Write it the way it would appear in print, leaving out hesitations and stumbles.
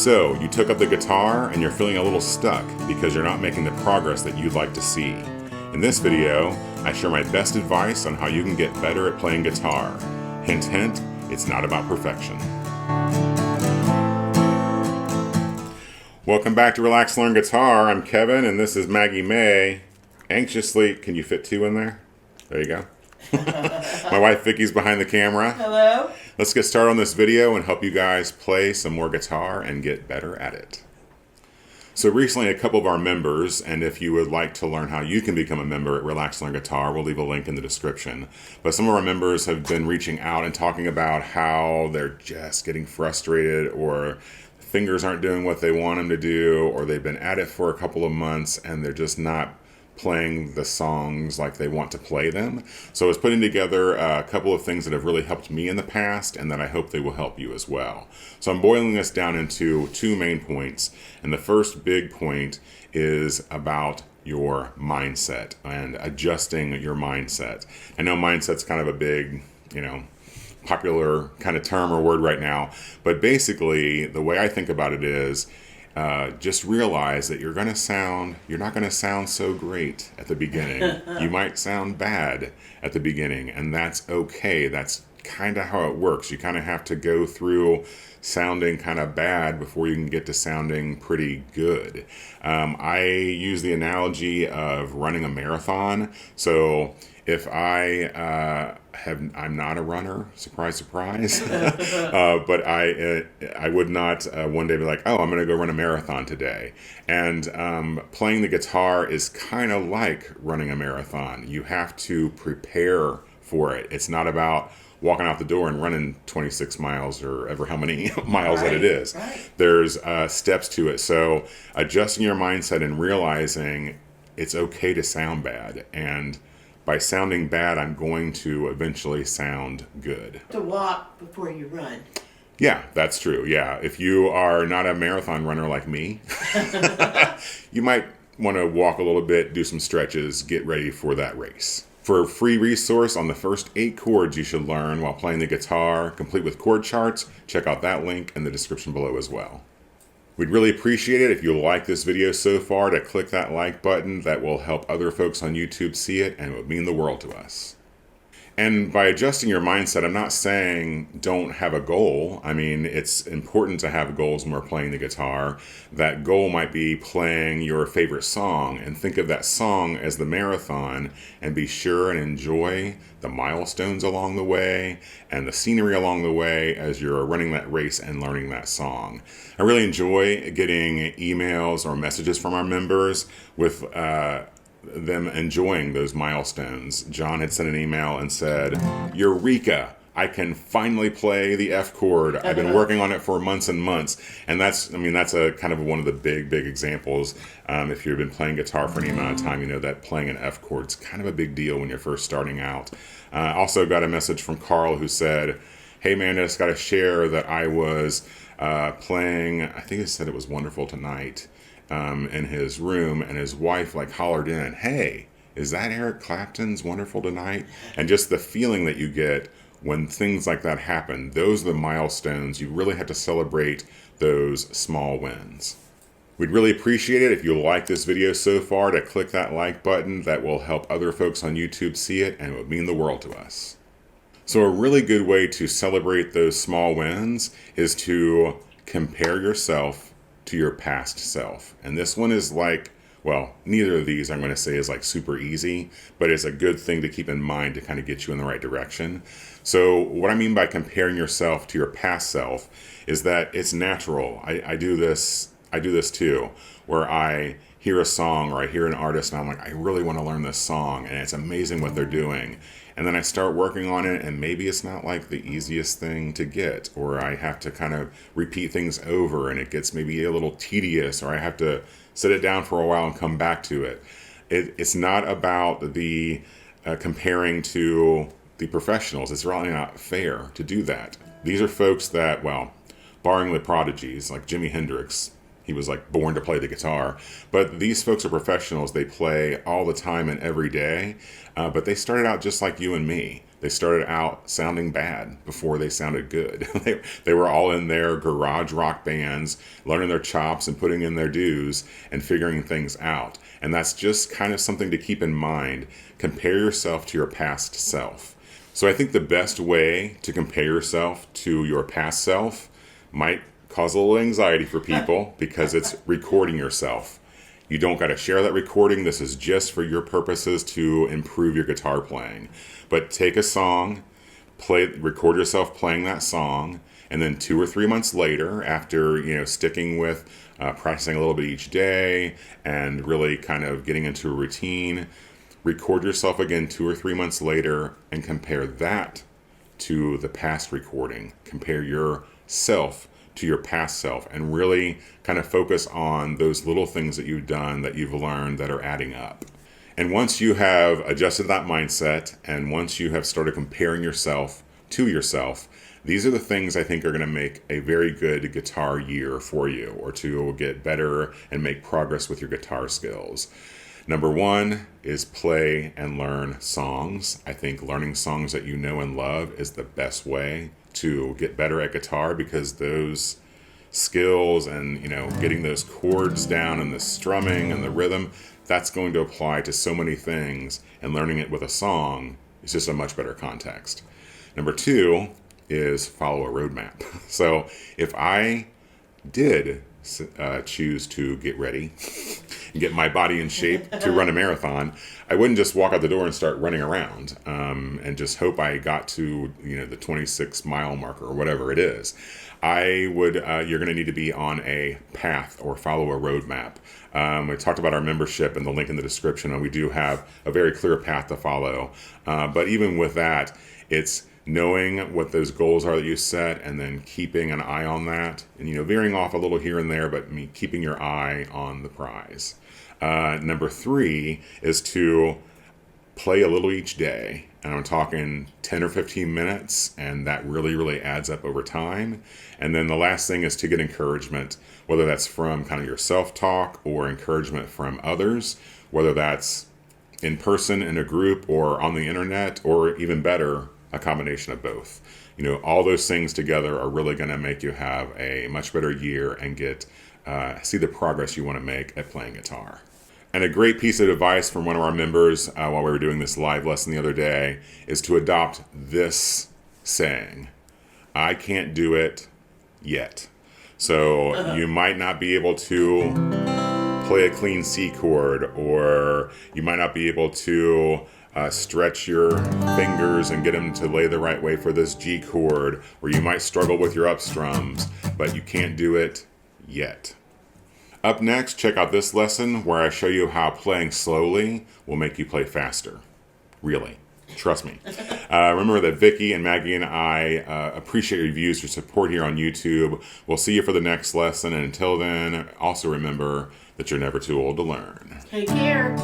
So, you took up the guitar and you're feeling a little stuck because you're not making the progress that you'd like to see. In this video, I share my best advice on how you can get better at playing guitar. Hint, hint, it's not about perfection. Welcome back to Relax Learn Guitar. I'm Kevin and this is Maggie May. Anxiously, can you fit two in there? There you go. My wife Vicky's behind the camera. Hello. Let's get started on this video and help you guys play some more guitar and get better at it. So recently a couple of our members, and if you would like to learn how you can become a member at Relax Learn Guitar, we'll leave a link in the description. But some of our members have been reaching out and talking about how they're just getting frustrated, or fingers aren't doing what they want them to do, or they've been at it for a couple of months and they're just not playing the songs like they want to play them. So I was putting together a couple of things that have really helped me in the past and that I hope they will help you as well. So I'm boiling this down into two main points. And the first big point is about your mindset and adjusting your mindset. I know mindset's kind of a big, popular kind of term or word right now, but basically the way I think about it is just realize that you're not going to sound so great at the beginning. You might sound bad at the beginning, and that's okay. That's kind of how it works. You kind of have to go through sounding kind of bad before you can get to sounding pretty good. I use the analogy of running a marathon. So if I'm not a runner, surprise, surprise, but I would not one day be like, oh, I'm going to go run a marathon today. And playing the guitar is kind of like running a marathon. You have to prepare for it. It's not about walking out the door and running 26 miles or ever how many miles that it is. Right. There's steps to it. So adjusting your mindset and realizing it's okay to sound bad, and by sounding bad, I'm going to eventually sound good. To walk before you run. Yeah, that's true. Yeah, if you are not a marathon runner like me, you might want to walk a little bit, do some stretches, get ready for that race. For a free resource on the first 8 chords you should learn while playing the guitar, complete with chord charts, check out that link in the description below as well. We'd really appreciate it if you like this video so far to click that like button. That will help other folks on YouTube see it, and it would mean the world to us. And by adjusting your mindset, I'm not saying don't have a goal. I mean, it's important to have goals when we're playing the guitar. That goal might be playing your favorite song, and think of that song as the marathon, and be sure and enjoy the milestones along the way and the scenery along the way as you're running that race and learning that song. I really enjoy getting emails or messages from our members with them enjoying those milestones. John had sent an email and said, Eureka! I can finally play the F chord. I've been working on it for months and months. And that's a kind of one of the big examples. If you've been playing guitar for any amount of time, you know that playing an F chord is kind of a big deal when you're first starting out. Also got a message from Carl who said, hey man, I just got to share that I was playing, I think he said it was Wonderful Tonight, in his room, and his wife hollered in, hey, is that Eric Clapton's Wonderful Tonight? And just the feeling that you get when things like that happen, those are the milestones. You really have to celebrate those small wins. We'd really appreciate it if you like this video so far to click that like button. That will help other folks on YouTube see it, and it would mean the world to us. So a really good way to celebrate those small wins is to compare yourself to your past self. And this one is neither of these I'm going to say is super easy, but it's a good thing to keep in mind to kind of get you in the right direction. So what I mean by comparing yourself to your past self is that it's natural. I do this too, where I hear a song or I hear an artist and I'm like, I really want to learn this song, and it's amazing what they're doing. And then I start working on it, and maybe it's not the easiest thing to get, or I have to kind of repeat things over and it gets maybe a little tedious, or I have to sit it down for a while and come back to it. It's not about the comparing to the professionals. It's really not fair to do that. These are folks that, barring the prodigies like Jimi Hendrix, he was born to play the guitar. But these folks are professionals. They play all the time and every day. But they started out just like you and me. They started out sounding bad before they sounded good. They were all in their garage rock bands, learning their chops and putting in their dues and figuring things out. And that's just kind of something to keep in mind. Compare yourself to your past self. So I think the best way to compare yourself to your past self might cause a little anxiety for people because it's recording yourself. You don't got to share that recording. This is just for your purposes to improve your guitar playing. But take a song, record yourself playing that song, and then 2 or 3 months later, after sticking with practicing a little bit each day and really kind of getting into a routine, record yourself again 2 or 3 months later and compare that to the past recording. Compare yourself to your past self and really kind of focus on those little things that you've done, that you've learned, that are adding up. And once you have adjusted that mindset and once you have started comparing yourself to yourself, these are the things I think are going to make a very good guitar year for you, or to get better and make progress with your guitar skills. Number 1 is play and learn songs. I think learning songs that you know and love is the best way to get better at guitar, because those skills and getting those chords down and the strumming and the rhythm, that's going to apply to so many things, and learning it with a song is just a much better context. Number 2 is follow a roadmap. So if I did choose to get ready and get my body in shape to run a marathon, I wouldn't just walk out the door and start running around and just hope I got to the 26-mile marker or whatever it is. You're going to need to be on a path or follow a roadmap. We talked about our membership and the link in the description, and we do have a very clear path to follow. But even with that, it's knowing what those goals are that you set, and then keeping an eye on that, and veering off a little here and there, but keeping your eye on the prize. Number 3 is to play a little each day, and I'm talking 10 or 15 minutes, and that really, really adds up over time. And then the last thing is to get encouragement, whether that's from kind of your self-talk or encouragement from others, whether that's in person in a group or on the internet, or even better, a combination of both. All those things together are really going to make you have a much better year and see the progress you want to make at playing guitar. And a great piece of advice from one of our members while we were doing this live lesson the other day is to adopt this saying: I can't do it yet. So you might not be able to play a clean C chord, or you might not be able to stretch your fingers and get them to lay the right way for this G chord, or you might struggle with your up strums, but you can't do it yet. Up next, check out this lesson where I show you how playing slowly will make you play faster. Really. Trust me. Remember that Vicky and Maggie and I appreciate your views, your support here on YouTube. We'll see you for the next lesson, and until then, also remember that you're never too old to learn. Take care.